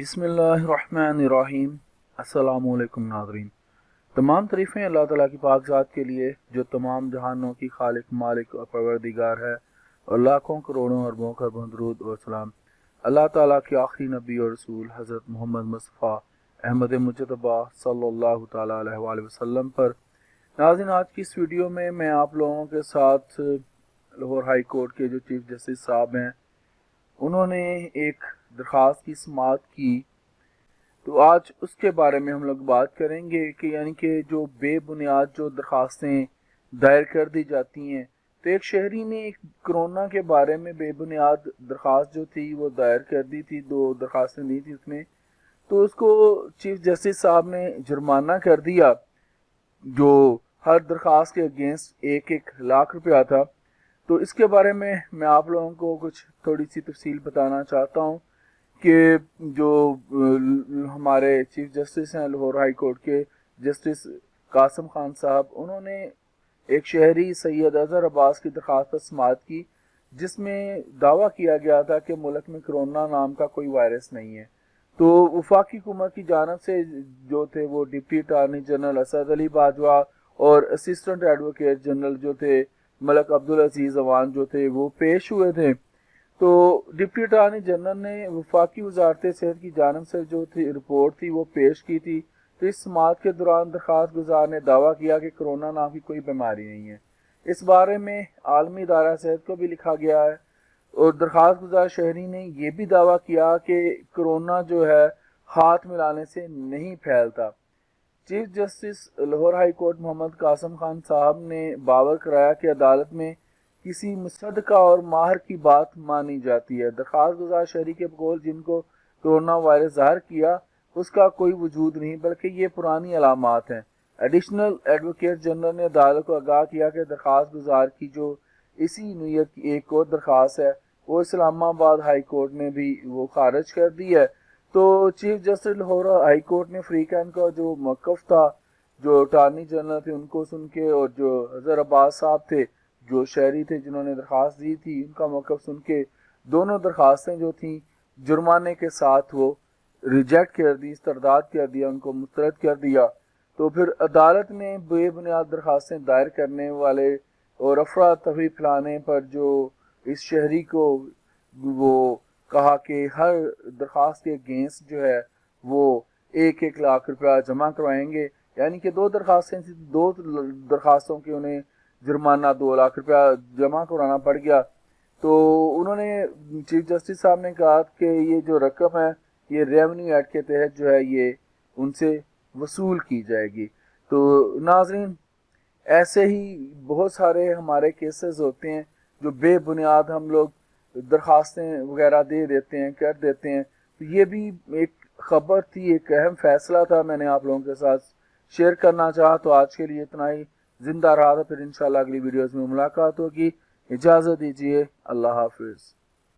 बिस्मिल्लाहिर्रहमानिर्रहीम। अस्सलामु अलैकुम नाज़रीन। तमाम तारीफ़ें अल्लाह ताला की पाक ज़ात के लिए जो तमाम जहानों की खालिक, मालिक और परवरदिगार है, और लाखों करोड़ों अरबों खरबों दरूद और सलाम अल्लाह ताला के आखिरी नबी और रसूल हज़रत मोहम्मद मुस्तफ़ा अहमद मुजतबा सल्लल्लाहु ताला अलैहि वसल्लम पर। नाज़रीन, आज की इस वीडियो में मैं आप लोगों के साथ लाहौर हाई कोर्ट के जो चीफ जस्टिस साहब हैं, उन्होंने एक दरख्वास्त की समाअत की, तो आज उसके बारे में हम लोग बात करेंगे कि यानी कि जो बेबुनियाद जो दरख्वास्तें दायर कर दी जाती हैं। तो एक शहरी ने एक कोरोना के बारे में बेबुनियाद दरख्वास्त जो थी वो दायर कर दी थी, 2 दरख्वास्तें दी थी उसने। तो उसको चीफ जस्टिस साहब ने जुर्माना कर दिया जो हर दरख्वास्त के अगेंस्ट 1-1 लाख रुपया था। तो इसके बारे में मैं आप लोगों को कुछ थोड़ी सी तफसील बताना चाहता हूँ कि जो हमारे चीफ जस्टिस हैं लाहौर हाई कोर्ट के जस्टिस कासिम खान साहब, उन्होंने एक शहरी सैयद अजहर अब्बास की दरख्वास्त पर समाअत की, जिसमें दावा किया गया था कि मुल्क में कोरोना नाम का कोई वायरस नहीं है। तो वफाकी हुकूमत की जानब से जो थे वो deputy attorney general Asad Ali Bajwa और असिस्टेंट एडवोकेट जनरल जो थे मलक अब्दुल अजीज अवान जो थे वो पेश हुए थे। तो डिप्टी अटारनी जनरल ने वफाकी वजारत सेहत की जानब से जो थी रिपोर्ट थी वो पेश की थी। तो इस समाअत के दौरान दरख्वास्त गुजार ने दावा किया कि कोरोना नाम की कोई बीमारी नहीं है। इस बारे में आलमी इदारा सेहत को भी लिखा गया है, और दरख्वास्त गुजार शहरी ने यह भी दावा किया कि कोरोना जो है हाथ मिलाने से नहीं फैलता। Chief justice Lahore high court Muhammad Qasim Khan साहब ने बावर कराया कि अदालत में किसी मुसद्दका और माहिर की बात मानी जाती है। दरख्वास्त गुजार शहरी के बकौल जिनको कोरोना वायरस ज़ाहिर किया उसका कोई वजूद नहीं, बल्कि ये पुरानी अलामात हैं। एडिशनल एडवोकेट जनरल ने अदालत को आगाह किया कि दरख्वास्त गुजार की जो इसी नोयत की एक और दरख्वास्त है वो इस्लामाबाद हाई कोर्ट ने भी वो खारिज कर दी है। तो chief justice Lahore high court ने फ्रीकैन का जो मौक़िफ़ था, जो अटारनी जनरल थे उनको सुन के, और जो अजहर अब्बास साहब थे जो शहरी थे जिन्होंने दरख्वास्त दी थी, उनका मौक़िफ़ सुन के दोनों दरख्वास्तें जो थीं जुर्माने के साथ वो रिजेक्ट कर दी, इस्तरदाद कर दिया, उनको मुस्तरद कर दिया। तो फिर अदालत ने बेबुनियाद दरख्वास्तें दायर करने वाले और अफरा तफरी फैलाने पर जो इस शहरी को वो कहा कि हर दरख्वास्त के अगेंस्ट जो है वो 1-1 लाख रुपया जमा करवाएंगे, यानी कि 2 दरख्वास्तें थी, 2 दरख्वास्तों के उन्हें जुर्माना 2 लाख रुपया जमा कराना पड़ गया। तो उन्होंने चीफ जस्टिस साहब ने कहा कि ये जो रकम है ये रेवेन्यू एक्ट के तहत जो है ये उनसे वसूल की जाएगी। तो नाजरीन, ऐसे ही बहुत सारे हमारे केसेस होते हैं जो बेबुनियाद हम लोग दरख्वास्तें वगैरह दे देते हैं, कर देते हैं। तो ये भी एक खबर थी, एक अहम फैसला था, मैंने आप लोगों के साथ शेयर करना चाहा। तो आज के लिए इतना ही। जिंदा रहा था, फिर इंशाल्लाह अगली वीडियोस में मुलाकात होगी। इजाज़त दीजिए। अल्लाह हाफिज़।